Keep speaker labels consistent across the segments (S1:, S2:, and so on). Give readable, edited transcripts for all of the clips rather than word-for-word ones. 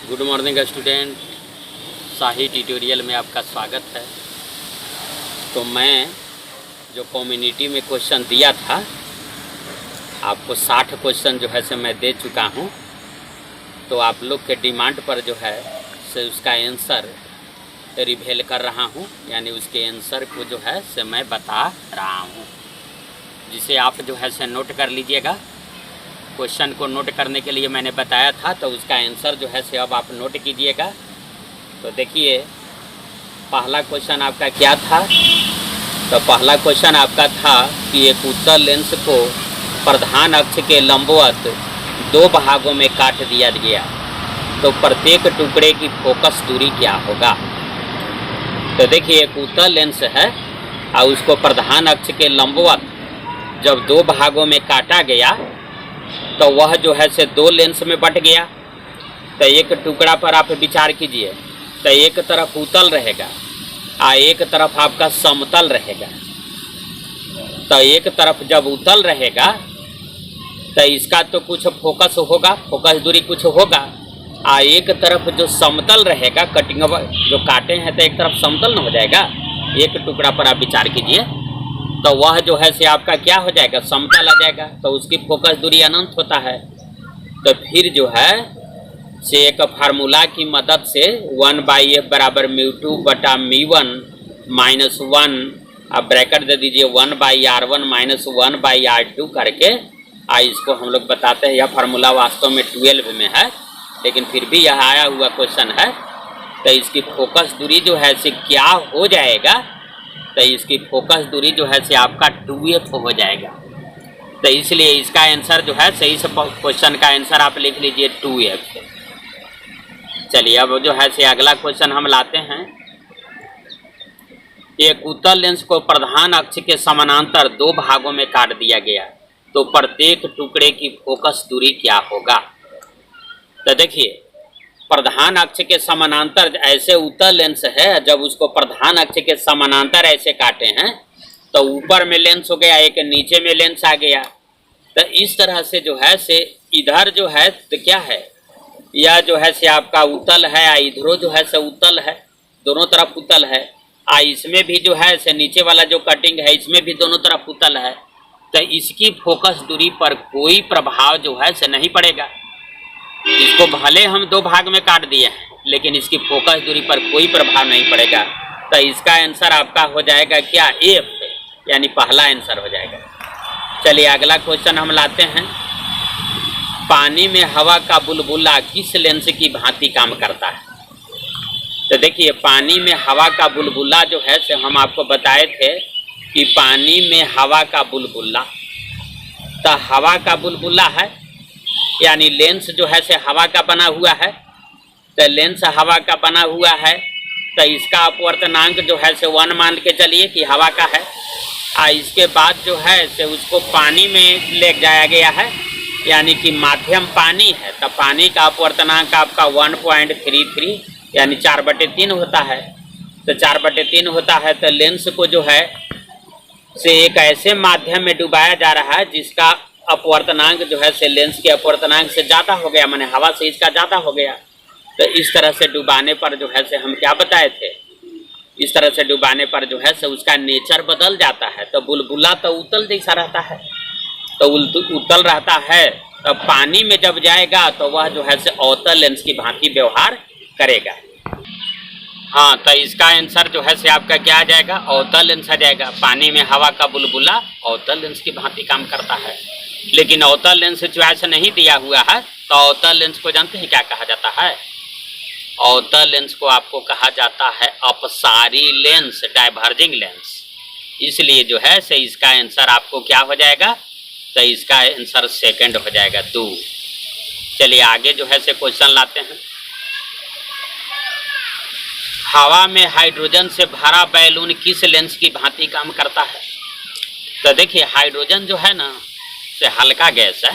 S1: Good morning student, शाही tutorial में आपका स्वागत है। तो मैं जो कम्युनिटी में क्वेश्चन दिया था आपको 60 क्वेश्चन जो है से मैं दे चुका हूँ। तो आप लोग के डिमांड पर जो है से उसका आंसर रिवील कर रहा हूँ, यानी उसके आंसर को जो है से मैं बता रहा हूँ, जिसे आप जो है से नोट कर लीजिएगा। क्वेश्चन को नोट करने के लिए मैंने बताया था, तो उसका आंसर जो है से अब आप नोट कीजिएगा। तो देखिए पहला क्वेश्चन आपका क्या था। तो पहला क्वेश्चन आपका था कि एक उत्तल लेंस को प्रधान अक्ष के लंबवत दो भागों में काट दिया गया, तो प्रत्येक टुकड़े की फोकस दूरी क्या होगा। तो देखिए एक उत्तल लेंस है और उसको प्रधान अक्ष के लंबवत जब दो भागों में काटा गया तो वह जो है से दो लेंस में बट गया। तो एक टुकड़ा पर आप विचार कीजिए, तो एक तरफ उत्तल रहेगा और एक तरफ आपका समतल रहेगा। तो एक तरफ जब उत्तल रहेगा तो इसका तो कुछ फोकस होगा, फोकस दूरी कुछ होगा, और एक तरफ जो समतल रहेगा, कटिंग जो काटे हैं तो एक तरफ समतल न हो जाएगा। एक टुकड़ा पर आप विचार कीजिए तो वह जो है से आपका क्या हो जाएगा, समतल आ जाएगा। तो उसकी फोकस दूरी अनंत होता है। तो फिर जो है से एक फार्मूला की मदद से 1/f बराबर μ2 बटा μ1 माइनस 1, अब ब्रैकेट दे दीजिए 1/r1 माइनस 1/r2 करके इसको हम लोग बताते हैं। यह फार्मूला वास्तव में 12 में है, लेकिन फिर भी यह आया हुआ क्वेश्चन है। तो इसकी फोकस दूरी जो है से क्या हो जाएगा, तो इसकी फोकस दूरी जो है से आपका 2f हो जाएगा। तो इसलिए इसका आंसर जो है सही से क्वेश्चन का आंसर आप लिख लीजिए 2f। चलिए अब जो है से अगला क्वेश्चन हम लाते हैं। एक उत्तल लेंस को प्रधान अक्ष के समानांतर दो भागों में काट दिया गया, तो प्रत्येक टुकड़े की फोकस दूरी क्या होगा। तो देखिए प्रधान अक्ष के समानांतर ऐसे उत्तल लेंस है, जब उसको प्रधान अक्ष के समानांतर ऐसे काटे हैं तो ऊपर में लेंस हो गया, एक नीचे में लेंस आ गया। तो इस तरह से जो है से इधर जो है तो क्या है, यह जो है से आपका उत्तल है, इधरों जो है से उत्तल है, दोनों तरफ उत्तल है। इसमें भी जो है से नीचे वाला जो कटिंग है इसमें भी दोनों तरफ उत्तल है। तो इसकी फोकस दूरी पर कोई प्रभाव जो है से नहीं पड़ेगा। इसको भले हम दो भाग में काट दिए हैं, लेकिन इसकी फोकस दूरी पर कोई प्रभाव नहीं पड़ेगा। तो इसका आंसर आपका हो जाएगा क्या, एफ, यानी पहला आंसर हो जाएगा। चलिए अगला क्वेश्चन हम लाते हैं। पानी में हवा का बुलबुला किस लेंस की भांति काम करता है। तो देखिए पानी में हवा का बुलबुला जो है से हम आपको बताए थे कि पानी में हवा का बुलबुला, तो हवा का बुलबुला है, यानी लेंस जो है से हवा का बना हुआ है। तो लेंस हवा का बना हुआ है, तो इसका अपवर्तनांक जो है से 1 मान के चलिए कि हवा का है। इसके बाद जो है से उसको पानी में ले जाया गया है, यानी कि माध्यम पानी है, तो पानी का अपवर्तनांक आपका 1.33 यानी 4/3 होता है। तो 4/3 होता है। तो लेंस को जो है से एक ऐसे माध्यम में डुबाया जा रहा है जिसका अपवर्तनांक जो है से लेंस के अपवर्तनांक से ज़्यादा हो गया, माने हवा से इसका ज़्यादा हो गया। तो इस तरह से डुबाने पर जो है से हम क्या बताए थे, इस तरह से डुबाने पर जो है से उसका नेचर बदल जाता है। तो बुलबुला तो उत्तल जैसा रहता है, तो उत्तल रहता है। तो पानी में जब जाएगा तो वह जो है से अवतल लेंस की भांति व्यवहार करेगा। हाँ, तो इसका आंसर जो है से आपका क्या आ जाएगा, अवतल लेंस आ जाएगा। पानी में हवा का बुलबुला अवतल लेंस की भांति काम करता है। लेकिन अवतल लेंस चॉइस नहीं दिया हुआ है, तो अवतल लेंस को जानते हैं क्या कहा जाता है। अवतल लेंस को आपको कहा जाता है अपसारी लेंस, डाइवर्जिंग लेंस। इसलिए जो है से इसका आंसर आपको क्या हो जाएगा, तो इसका आंसर सेकंड हो जाएगा 2। चलिए आगे जो है से क्वेश्चन लाते हैं। हवा में हाइड्रोजन से भरा बैलून किस लेंस की भांति काम करता है। तो देखिए हाइड्रोजन जो है ना से हल्का गैस है,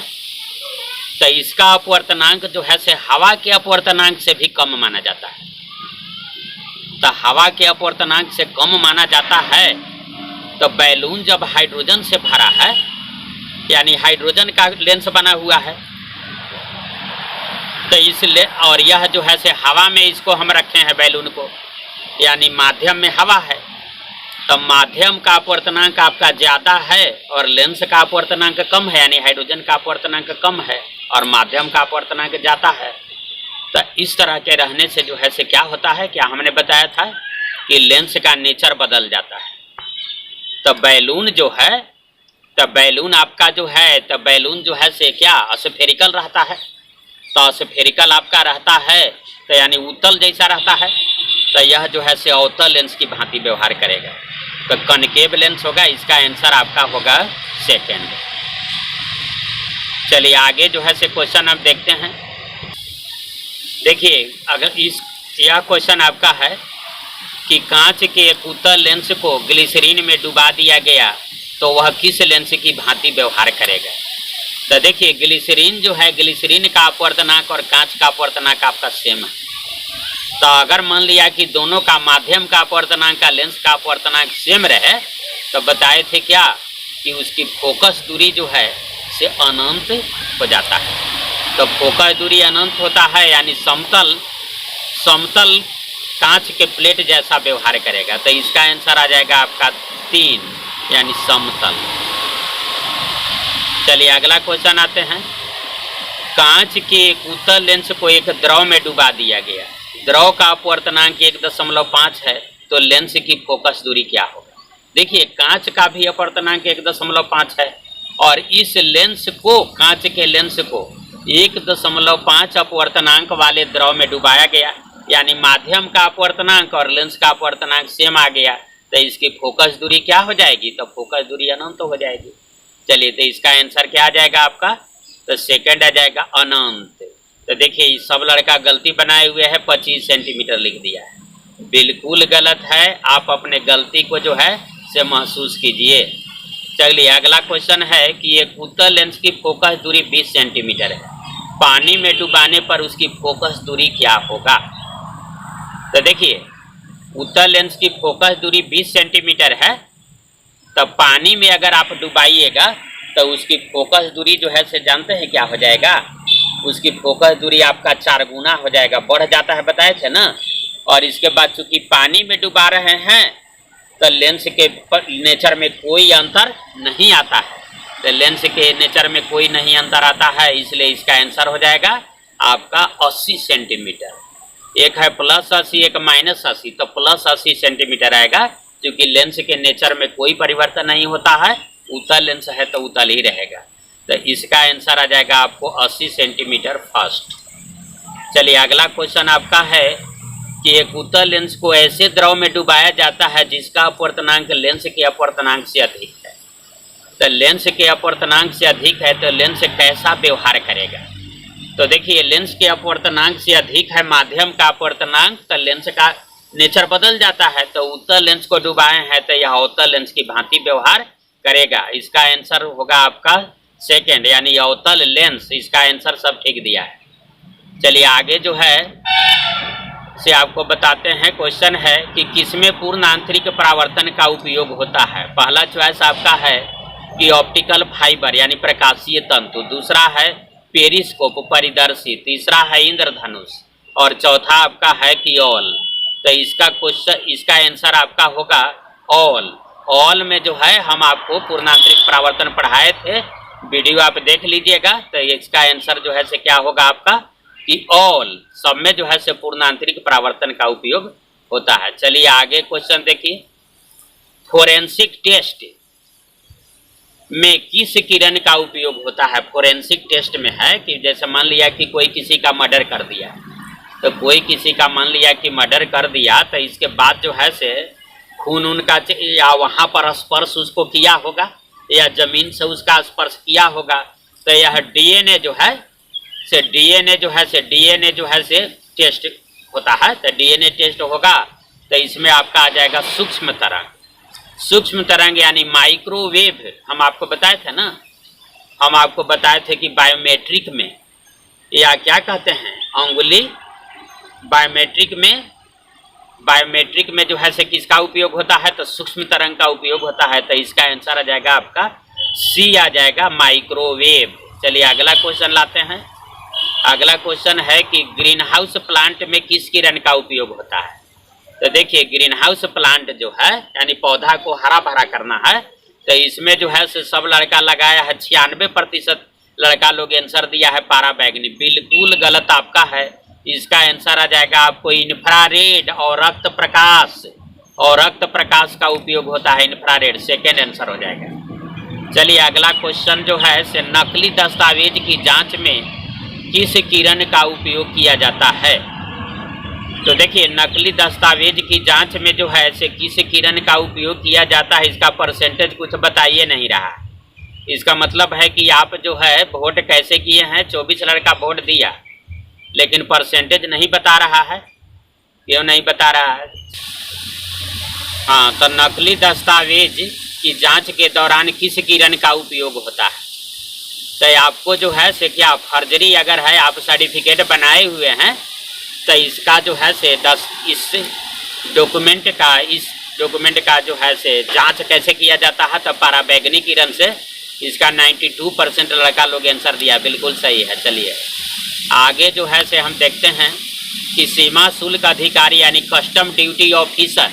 S1: तो इसका अपवर्तनांक जो है से हवा के अपवर्तनांक से भी कम माना जाता है। तो हवा के अपवर्तनांक से कम माना जाता है, तो बैलून जब हाइड्रोजन से भरा है, यानी हाइड्रोजन का लेंस बना हुआ है, तो इसलिए, और यह जो है से हवा में इसको हम रखे हैं बैलून को, यानी माध्यम में हवा है, तो माध्यम का अपवर्तनांक आपका ज़्यादा है और लेंस का अपवर्तनांक कम है, यानी हाइड्रोजन का अपवर्तनांक कम है और माध्यम का अपवर्तनांक ज़्यादा है। तो इस तरह के रहने से जो है से क्या होता है, क्या हमने बताया था कि लेंस का नेचर बदल जाता है। तो बैलून जो है, तो बैलून आपका जो है, तो बैलून जो है से क्या स्फेरिकल रहता है, तो स्फेरिकल आपका रहता है, तो यानी उत्तल जैसा रहता है। तो यह जो है से अवतल लेंस की भांति व्यवहार करेगा, तो कनकेव लेंस होगा। इसका आंसर आपका होगा सेकेंड। चलिए आगे जो है से क्वेश्चन आप देखते हैं। देखिए, अगर यह क्वेश्चन आपका है कि कांच के एक उत्तल लेंस को ग्लिसरीन में डुबा दिया गया तो वह किस लेंस की भांति व्यवहार करेगा। तो देखिए, ग्लिसरीन जो है, ग्लिसरीन का अपवर्तनांक और कांच का अपवर्तनांक आपका सेम है। तो अगर मान लिया कि दोनों का माध्यम का अपवर्तनांक का लेंस का अपवर्तनांक सेम रहे, तो बताए थे क्या कि उसकी फोकस दूरी जो है से अनंत हो जाता है। तो फोकस दूरी अनंत होता है, यानी समतल कांच के प्लेट जैसा व्यवहार करेगा। तो इसका आंसर आ जाएगा आपका 3, यानी समतल। चलिए अगला क्वेश्चन आते हैं। कांच के एक उत्तल लेंस को एक द्रव में डुबा दिया गया, द्रव का अपवर्तनांक 1.5 है, तो लेंस की फोकस दूरी क्या होगा। देखिए, कांच का भी अपवर्तनांक 1.5 है और इस लेंस को, कांच के लेंस को 1.5 अपवर्तनांक वाले द्रव में डुबाया गया, यानी माध्यम का अपवर्तनांक और लेंस का अपवर्तनांक सेम आ गया, तो इसकी फोकस दूरी क्या हो जाएगी, तो फोकस दूरी अनंत हो जाएगी। चलिए, तो इसका आंसर क्या आ जाएगा आपका, तो सेकंड आ जाएगा अनंत। तो देखिए, सब लड़का गलती बनाए हुए है, 25 सेंटीमीटर लिख दिया है, बिल्कुल गलत है। आप अपने गलती को जो है से महसूस कीजिए। चलिए अगला क्वेश्चन है कि एक उत्तल लेंस की फोकस दूरी 20 सेंटीमीटर है, पानी में डुबाने पर उसकी फोकस दूरी क्या होगा। तो देखिए, उत्तल लेंस की फोकस दूरी 20 सेंटीमीटर है, तो पानी में अगर आप डुबाइएगा तो उसकी फोकस दूरी जो है से जानते हैं क्या हो जाएगा, उसकी फोकस दूरी आपका 4 गुना हो जाएगा, बढ़ जाता है, बताए थे ना। और इसके बाद चूंकि पानी में डुबा रहे हैं तो लेंस के नेचर में कोई अंतर नहीं आता है, तो लेंस के नेचर में कोई नहीं अंतर आता है, इसलिए इसका आंसर हो जाएगा आपका 80 सेंटीमीटर। एक है +80, एक -80, तो +80 सेंटीमीटर आएगा, क्योंकि लेंस के नेचर में कोई परिवर्तन नहीं होता है, उत्तल लेंस है तो उत्तल ही रहेगा। तो इसका आंसर आ जाएगा आपको 80 सेंटीमीटर फर्स्ट। चलिए अगला क्वेश्चन आपका है कि एक उत्तल लेंस को ऐसे द्रव में डुबाया जाता है जिसका अपवर्तनांक लेंस के अपवर्तनांक से अधिक है। तो लेंस के अपवर्तनांक से अधिक है तो लेंस कैसा व्यवहार करेगा। तो देखिए, लेंस के अपवर्तनांक से अधिक है माध्यम का अपवर्तनांक, तो लेंस का नेचर बदल जाता है। तो उत्तल लेंस को डुबाए हैं तो यह अवतल लेंस की भांति व्यवहार करेगा। इसका आंसर होगा आपका सेकेंड, यानी अवतल लेंस। इसका आंसर सब ठीक दिया है। चलिए आगे जो है से आपको बताते हैं। क्वेश्चन है कि किसमें पूर्ण आंतरिक परावर्तन का उपयोग होता है। पहला चॉइस आपका है कि ऑप्टिकल फाइबर यानी प्रकाशीय तंतु, दूसरा है पेरिस्कोप परिदर्शी, तीसरा है इंद्रधनुष और चौथा आपका है कि ऑल। तो इसका क्वेश्चन, इसका आंसर आपका होगा ऑल। ऑल में जो है हम आपको पूर्णांतरिक परावर्तन पढ़ाए थे, वीडियो आप देख लीजिएगा। तो इसका आंसर जो है से क्या होगा आपका कि ऑल, सब में जो है से पूर्णांतरिक परावर्तन का उपयोग होता है। चलिए आगे क्वेश्चन देखिए। फोरेंसिक टेस्ट में किस किरण का उपयोग होता है। फोरेंसिक टेस्ट में है कि जैसे मान लिया कि कोई किसी का मर्डर कर दिया, तो कोई किसी का मान लिया कि मर्डर कर दिया, तो इसके बाद जो है से खून उनका या वहाँ पर स्पर्श उसको किया होगा या जमीन से उसका स्पर्श किया होगा, तो यह डीएनए जो है से डीएनए जो है से टेस्ट होता है। तो डीएनए टेस्ट होगा, तो इसमें आपका आ जाएगा सूक्ष्म तरंग। सूक्ष्म तरंग यानी माइक्रोवेव। हम आपको बताए थे ना, हम आपको बताए थे कि बायोमेट्रिक में या क्या कहते हैं अंगुली, बायोमेट्रिक में जो है से किसका उपयोग होता है, तो सूक्ष्म तरंग का उपयोग होता है। तो इसका आंसर आ जाएगा आपका सी आ जाएगा, माइक्रोवेव। चलिए अगला क्वेश्चन लाते हैं। अगला क्वेश्चन है कि ग्रीन हाउस प्लांट में किस किरण का उपयोग होता है। तो देखिए ग्रीन हाउस प्लांट जो है यानी पौधा को हरा भरा करना है, तो इसमें जो है सब लड़का लगाया है 96% लड़का लोग आंसर दिया है पारा बैगनी। बिल्कुल गलत आपका है। इसका आंसर आ जाएगा आपको इंफ्रारेड और रक्त प्रकाश, और रक्त प्रकाश का उपयोग होता है इंफ्रारेड, सेकेंड आंसर हो जाएगा। चलिए अगला क्वेश्चन जो है से नकली दस्तावेज की जांच में किस किरण का उपयोग किया जाता है। तो देखिए नकली दस्तावेज की जांच में जो है से किस किरण का उपयोग किया जाता है, इसका परसेंटेज कुछ बताइए नहीं रहा। इसका मतलब है कि आप जो है वोट कैसे किए हैं, 24 लड़का वोट दिया लेकिन परसेंटेज नहीं बता रहा है। क्यों नहीं बता रहा है? हाँ, तो नकली दस्तावेज की जांच के दौरान किस किरण का उपयोग होता है। तो आपको जो है से क्या फर्जरी अगर है, आप सर्टिफिकेट बनाए हुए हैं, तो इसका जो है से इस डॉक्यूमेंट का जो है से जांच कैसे किया जाता है, तो पराबैंगनी किरण से। इसका 92% लड़का लोग आंसर दिया, बिल्कुल सही है। चलिए आगे जो है से हम देखते हैं कि सीमा शुल्क अधिकारी यानी कस्टम ड्यूटी ऑफिसर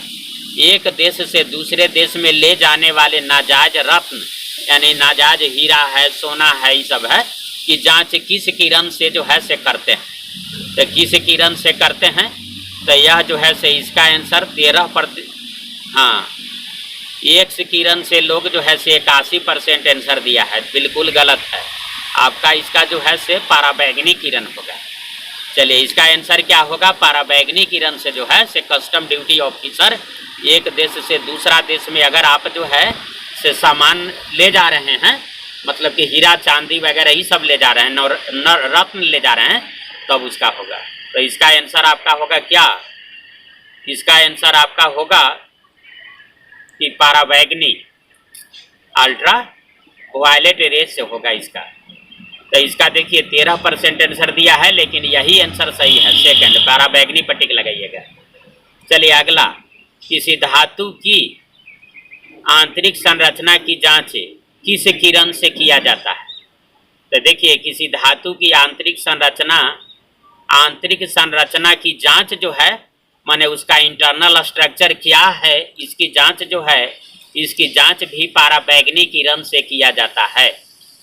S1: एक देश से दूसरे देश में ले जाने वाले नाजायज रत्न यानी नाजायज हीरा है, सोना है, ये सब है कि जांच किस किरण से जो है से करते हैं। तो किस किरण से करते हैं, तो यह जो है से इसका आंसर 13%। हाँ, एक्स किरण से लोग जो है से 81% आंसर दिया है, बिल्कुल गलत है आपका। इसका जो है से पराबैंगनी किरण होगा। चलिए इसका आंसर क्या होगा, पराबैंगनी किरण से जो है से कस्टम ड्यूटी ऑफिसर एक देश से दूसरा देश में अगर आप जो है से सामान ले जा रहे हैं, मतलब कि हीरा चांदी वगैरह ये सब ले जा रहे हैं, रत्न ले जा रहे हैं, तब उसका होगा। तो इसका आंसर आपका होगा क्या, इसका आंसर आपका होगा कि पराबैंगनी अल्ट्रा वायलेट रेस से होगा इसका। तो इसका देखिए 13% आंसर दिया है, लेकिन यही आंसर सही है, सेकंड पराबैंगनी पर टिक लगाइएगा। चलिए अगला, किसी धातु की आंतरिक संरचना की जांच किस किरण से किया जाता है। तो देखिए किसी धातु की आंतरिक संरचना की जांच जो है, माने उसका इंटरनल स्ट्रक्चर क्या है, इसकी जांच जो है, इसकी जांच भी पराबैंगनी किरण से किया जाता है।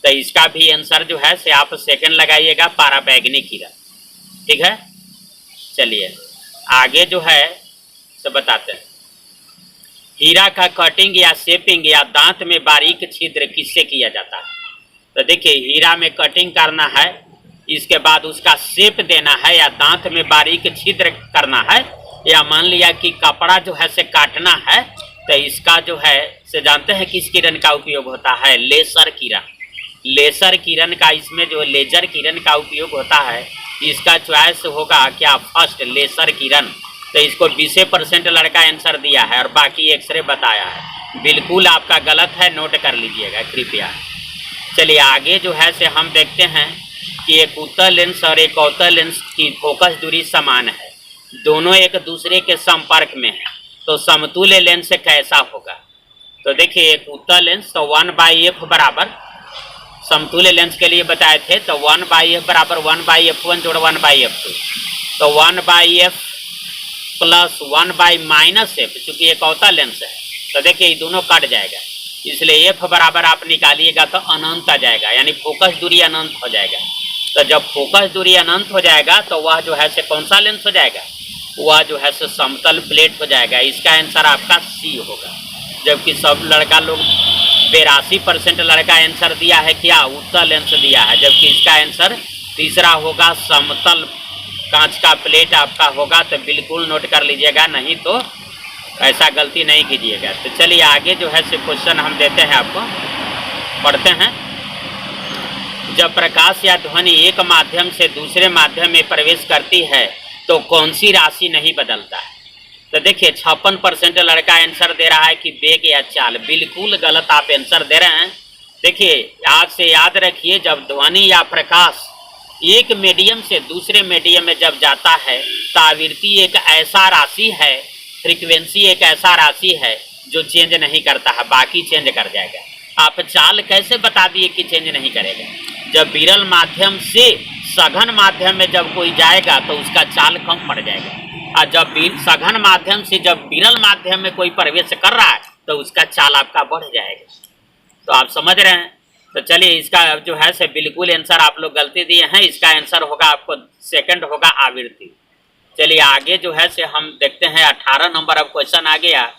S1: तो इसका भी आंसर जो है से आप सेकंड लगाइएगा, पराबैंगनी किरण। ठीक है, चलिए आगे जो है तो बताते हैं। हीरा का कटिंग या शेपिंग या दांत में बारीक छिद्र किससे किया जाता है। तो देखिए हीरा में कटिंग करना है, इसके बाद उसका शेप देना है, या दांत में बारीक छिद्र करना है, या मान लिया कि कपड़ा जो है से काटना है, तो इसका जो है से जानते हैं किस किरण का उपयोग होता है, लेसर किरण। लेसर किरण का, इसमें जो लेजर किरण का उपयोग होता है, इसका चॉइस होगा क्या, फर्स्ट लेसर किरण। तो इसको 20% लड़का आंसर दिया है और बाकी एक्सरे बताया है, बिल्कुल आपका गलत है, नोट कर लीजिएगा कृपया। चलिए आगे जो है से हम देखते हैं कि एक उत्तल लेंस और एक अवतल लेंस की फोकस दूरी समान है, दोनों एक दूसरे के संपर्क में है, तो समतुल्य लेंस कैसा होगा। तो देखिए एक उत्तल लेंस तो 1/f बराबर, समतुल्य लेंस के लिए बताए थे, तो 1/f बराबर 1/f1 जोड़ 1/f2, तो 1/f प्लस 1/-f, चूंकि एक अवतल लेंस है तो देखिए ये दोनों कट जाएगा, इसलिए f बराबर आप निकालिएगा तो अनंत आ जाएगा, यानी फोकस दूरी अनंत हो जाएगा। तो जब फोकस दूरी अनंत हो जाएगा तो वह जो है से कौन सा लेंस हो जाएगा, वह जो है से समतल प्लेट हो जाएगा। इसका आंसर आपका सी होगा। जबकि सब लड़का लोग 82% लड़का आंसर दिया है क्या, उत्तल लेंस दिया है, जबकि इसका आंसर तीसरा होगा समतल कांच का प्लेट आपका होगा। तो बिल्कुल नोट कर लीजिएगा, नहीं तो ऐसा गलती नहीं कीजिएगा। तो चलिए आगे जो है से क्वेश्चन हम देते हैं आपको, पढ़ते हैं। जब प्रकाश या ध्वनि एक माध्यम से दूसरे माध्यम में प्रवेश करती है तो कौन सी राशि नहीं बदलता है। तो देखिए 56% लड़का आंसर दे रहा है कि वेग या चाल, बिल्कुल गलत आप आंसर दे रहे हैं। देखिए आज से याद रखिए, जब ध्वनि या प्रकाश एक मीडियम से दूसरे मीडियम में जब जाता है तो आवृत्ति एक ऐसा राशि है, फ्रीक्वेंसी एक ऐसा राशि है जो चेंज नहीं करता है, बाकी चेंज कर जाएगा। आप चाल कैसे बता दिए कि चेंज नहीं करेगा, जब विरल माध्यम से सघन माध्यम में जब कोई जाएगा तो उसका चाल कम पड़ जाएगा, और जब सघन माध्यम से जब विरल माध्यम में कोई प्रवेश कर रहा है तो उसका चाल आपका बढ़ जाएगा। तो आप समझ रहे हैं। तो चलिए इसका जो है से बिल्कुल आंसर आप लोग गलती दिए हैं। इसका आंसर होगा आपको सेकंड होगा आवृत्ति। चलिए आगे जो है से हम देखते हैं 18 नंबर अब क्वेश्चन आ गया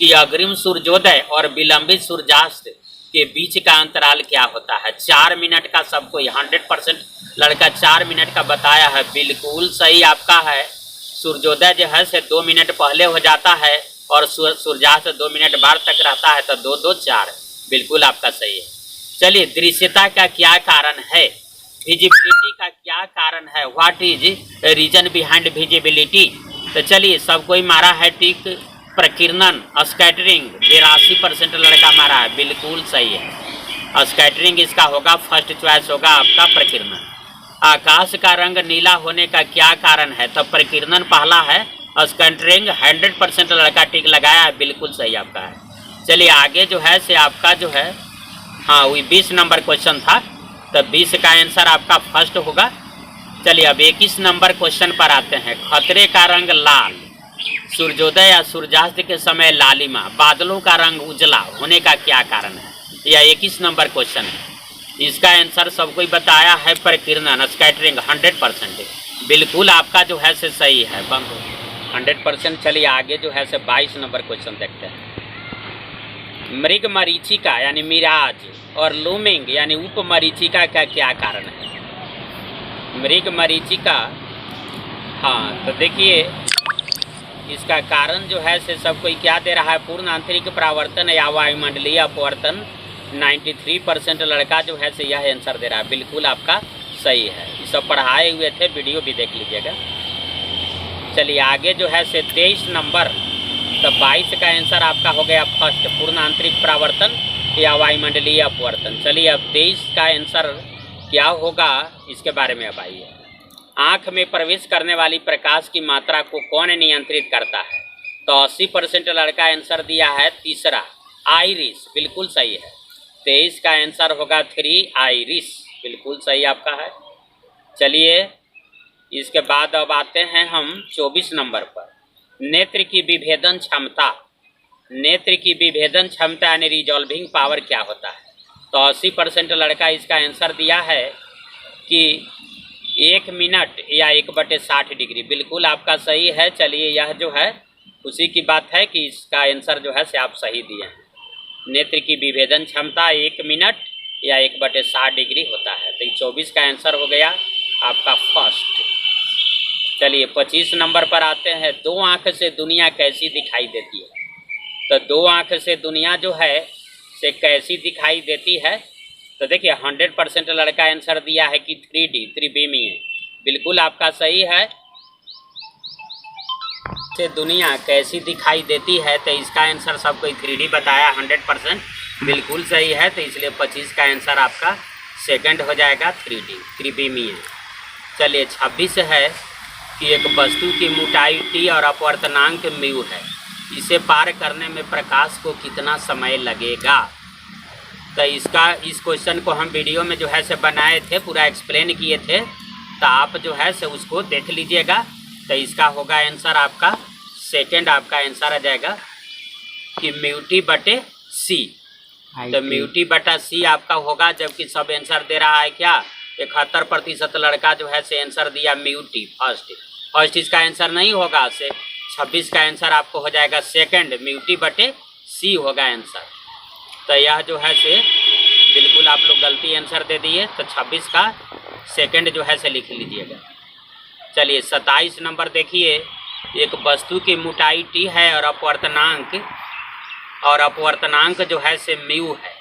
S1: कि अग्रिम सूर्योदय और विलंबित सूर्यास्त के बीच का अंतराल क्या होता है। 4 मिनट का सबको 100% लड़का 4 मिनट का बताया है, बिल्कुल सही आपका है। सूर्योदय जो है से 2 मिनट पहले हो जाता है और सूर्यास्त 2 मिनट बाद तक रहता है, तो 2 2 4 बिल्कुल आपका सही है। चलिए दृश्यता का क्या कारण है, विजिबिलिटी का क्या कारण है, what is reason behind visibility. तो चलिए सब कोई मारा है टिक। प्रकीर्णन स्कैटरिंग 82% लड़का मारा है, बिल्कुल सही है। स्कैटरिंग इसका होगा, फर्स्ट चॉइस होगा आपका प्रकीर्णन। आकाश का रंग नीला होने का क्या कारण है, तो प्रकीर्णन पहला है, स्कैटरिंग 100% लड़का टिक लगाया है, बिल्कुल सही आपका है। चलिए आगे जो है से आपका जो है हाँ वही 20 नंबर क्वेश्चन था, तो 20 का आंसर आपका फर्स्ट होगा। चलिए अब 21 नंबर क्वेश्चन पर आते हैं। खतरे का रंग लाल, सूर्योदय या सूर्यास्त के समय लालिमा, बादलों का रंग उजला होने का क्या कारण है, यह 21 नंबर क्वेश्चन है। इसका आंसर सब कोई बताया है प्रकीर्णन स्कैटरिंग 100%, बिल्कुल आपका जो है से सही है 100%। चलिए आगे जो है से 22 नंबर क्वेश्चन देखते हैं। मृग मरीचिका यानी मिराज और लूमिंग यानी उप मरीचिका का क्या कारण है। मृग मरीचिका, हाँ तो देखिए इसका कारण जो है से सब कोई क्या दे रहा है, पूर्ण आंतरिक परावर्तन या वायुमंडलीय अपवर्तन 93% लड़का जो है से यह आंसर दे रहा है, बिल्कुल आपका सही है। ये सब पढ़ाए हुए थे, वीडियो भी देख लीजिएगा। चलिए आगे जो है से 23 नंबर, तो 22 का आंसर आपका हो गया फर्स्ट, पूर्ण आंतरिक परावर्तन या वायुमंडलीय अपवर्तन। चलिए अब 23 का आंसर क्या होगा इसके बारे में अब आइए। आँख में प्रवेश करने वाली प्रकाश की मात्रा को कौन नियंत्रित करता है, तो 80% लड़का आंसर दिया है तीसरा आइरिस, बिल्कुल सही है। 23 का आंसर होगा 3 आइरिस, बिल्कुल सही आपका है। चलिए इसके बाद अब आते हैं हम 24 नंबर पर। नेत्र की विभेदन क्षमता, नेत्र की विभेदन क्षमता यानी रिजॉल्विंग पावर क्या होता है, तो 80% लड़का इसका आंसर दिया है कि 1 मिनट या 1/60 डिग्री, बिल्कुल आपका सही है। चलिए यह जो है उसी की बात है कि इसका आंसर जो है से आप सही दिए हैं। नेत्र की विभेदन क्षमता 1 मिनट या 1/60 डिग्री होता है, तो 24 का आंसर हो गया आपका फर्स्ट। चलिए 25 नंबर पर आते हैं। 2 आँख से दुनिया कैसी दिखाई देती है, तो 2 आँख से दुनिया जो है से कैसी दिखाई देती है, तो देखिए 100% लड़का आंसर दिया है कि 3D त्रिविमीय, बिल्कुल आपका सही है। से दुनिया कैसी दिखाई देती है, तो इसका आंसर सबको 3D बताया 100%, बिल्कुल सही है। तो इसलिए 25 का आंसर आपका सेकंड हो जाएगा 3D त्रिविमीय। चलिए 26 है कि एक वस्तु की मोटाई T और अपवर्तनांक म्यू है, इसे पार करने में प्रकाश को कितना समय लगेगा। तो इस क्वेश्चन को हम वीडियो में जो है से बनाए थे, पूरा एक्सप्लेन किए थे, तो आप जो है से उसको देख लीजिएगा। तो इसका होगा आंसर आपका सेकंड, आपका आंसर आ जाएगा कि μT/c। तो μT/c आपका होगा, जबकि सब आंसर दे रहा है क्या 71% लड़का जो है से आंसर दिया μT फर्स्ट इसका आंसर नहीं होगा। से 26 का आंसर आपको हो जाएगा सेकंड, μT/c होगा आंसर। तो यह जो है से बिल्कुल आप लोग गलती आंसर दे दिए, तो 26 का सेकंड जो है से लिख लीजिएगा। चलिए 27 नंबर देखिए। एक वस्तु की मोटाई T है और अपवर्तनांक जो है से म्यू है।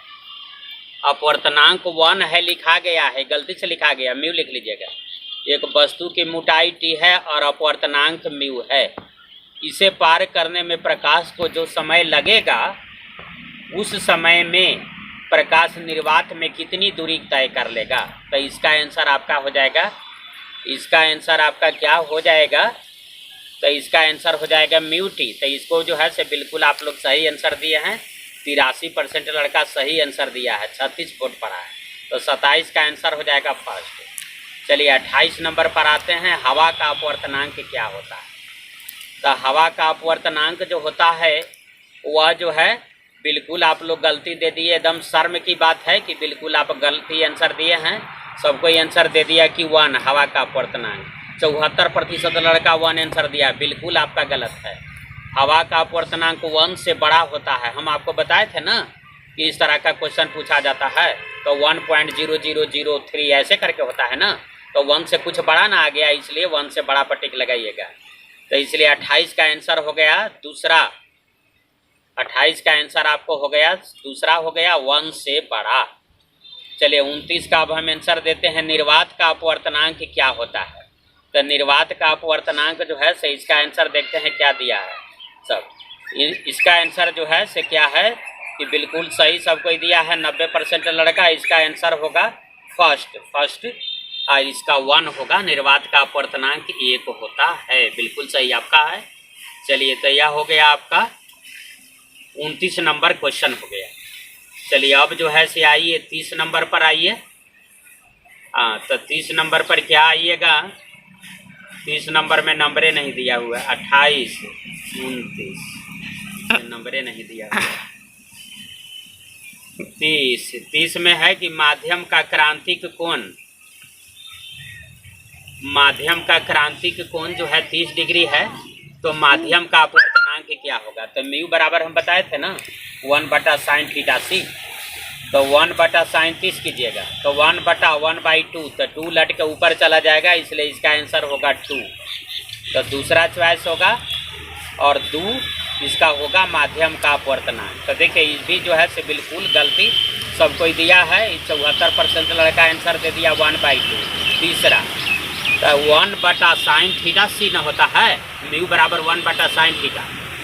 S1: अपवर्तनांक 1 है लिखा गया है, गलती से लिखा गया, म्यू लिख लीजिएगा। एक वस्तु की मोटाई T है और अपवर्तनांक म्यू है, इसे पार करने में प्रकाश को जो समय लगेगा उस समय में प्रकाश निर्वात में कितनी दूरी तय कर लेगा। तो इसका आंसर आपका हो जाएगा, इसका आंसर आपका क्या हो जाएगा, तो इसका आंसर हो जाएगा μT। तो इसको जो है से बिल्कुल आप लोग सही आंसर दिए हैं। 83% लड़का सही आंसर दिया है, 36 वोट पड़ा है। तो 27 का आंसर हो जाएगा फर्स्ट। चलिए 28 नंबर पर आते हैं, हवा का अपवर्तनांक क्या होता है। तो हवा का अपवर्तनांक जो होता है वह जो है, बिल्कुल आप लोग गलती दे दिए, एकदम शर्म की बात है कि बिल्कुल आप गलती आंसर दिए हैं। सबको आंसर दे दिया कि 1 हवा का अपवर्तनांक। 74% लड़का 1 आंसर दिया, बिल्कुल आपका गलत है। हवा का अपवर्तनांक 1 से बड़ा होता है। हम आपको बताए थे ना कि इस तरह का क्वेश्चन पूछा जाता है, तो 1.0003 ऐसे करके होता है ना, तो 1 से कुछ बड़ा ना आ गया, इसलिए 1 से बड़ा पर टिक लगाइएगा। तो इसलिए 28 का आंसर हो गया दूसरा। 28 का आंसर आपको हो गया दूसरा, हो गया 1 से बड़ा। चलिए 29 का अब हम आंसर देते हैं, निर्वात का अपवर्तनांक क्या होता है। तो निर्वात का अपवर्तनांक जो है से इसका आंसर देखते हैं क्या दिया है सब। इसका आंसर जो है से क्या है कि बिल्कुल सही सबको दिया है, 90% लड़का। इसका आंसर होगा फर्स्ट। इसका 1 होगा, निर्वात का अपवर्तनांक 1 होता है, बिल्कुल सही आपका है। चलिए तो यह हो गया आपका 29 नंबर क्वेश्चन हो गया। चलिए अब जो है से आइए 30 नंबर पर आइए। तो 30 नंबर पर क्या आइएगा, 30 नंबर में नंबरे नहीं दिया हुआ है, 28 29 नंबरे नहीं दिया हुआ है। 30 में है कि माध्यम का क्रांतिक कोण, माध्यम का क्रांतिक कोण जो है 30 डिग्री है। तो माध्यम का अपवर्तनांक क्या होगा। तो म्यू बराबर हम बताए थे ना 1/sin θc। तो 1/sin 30 कीजिएगा, तो 1/1/2, तो 2 लट के ऊपर चला जाएगा, इसलिए इसका आंसर होगा 2। तो दूसरा चॉइस होगा, और 2 इसका होगा माध्यम का अपवर्तनांक। तो देखिए इस भी जो है से बिल्कुल गलती सबको दिया है। 74% लड़का आंसर दे दिया 1/2। तीसरा तो 1/sin θc न होता है, म्यू बराबर 1/sin θ।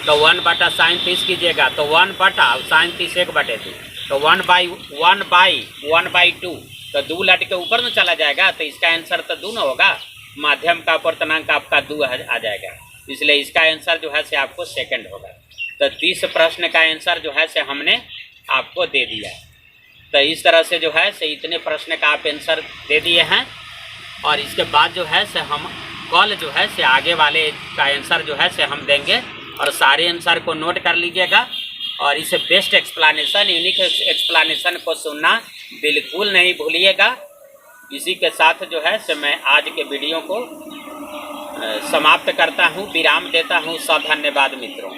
S1: तो 1/sin 30 कीजिएगा, तो 1/sin 30 1/2, तो 1/1/2, तो 2 लट के ऊपर में चला जाएगा, तो इसका आंसर तो 2 न होगा, माध्यम का अपवर्तनांक आपका 2 आ जाएगा, इसलिए इसका आंसर जो है से आपको सेकंड होगा। तो 30 प्रश्न का आंसर जो है से हमने आपको दे दिया। तो इस तरह से जो है से इतने प्रश्न का आप आंसर दे दिए हैं, और इसके बाद जो है से हम कल जो है से आगे वाले का आंसर जो है से हम देंगे, और सारे आंसर को नोट कर लीजिएगा। और इसे बेस्ट एक्सप्लेनेशन, यूनिक एक्सप्लेनेशन को सुनना बिल्कुल नहीं भूलिएगा। इसी के साथ जो है से मैं आज के वीडियो को समाप्त करता हूँ, विराम देता हूँ। सब धन्यवाद मित्रों।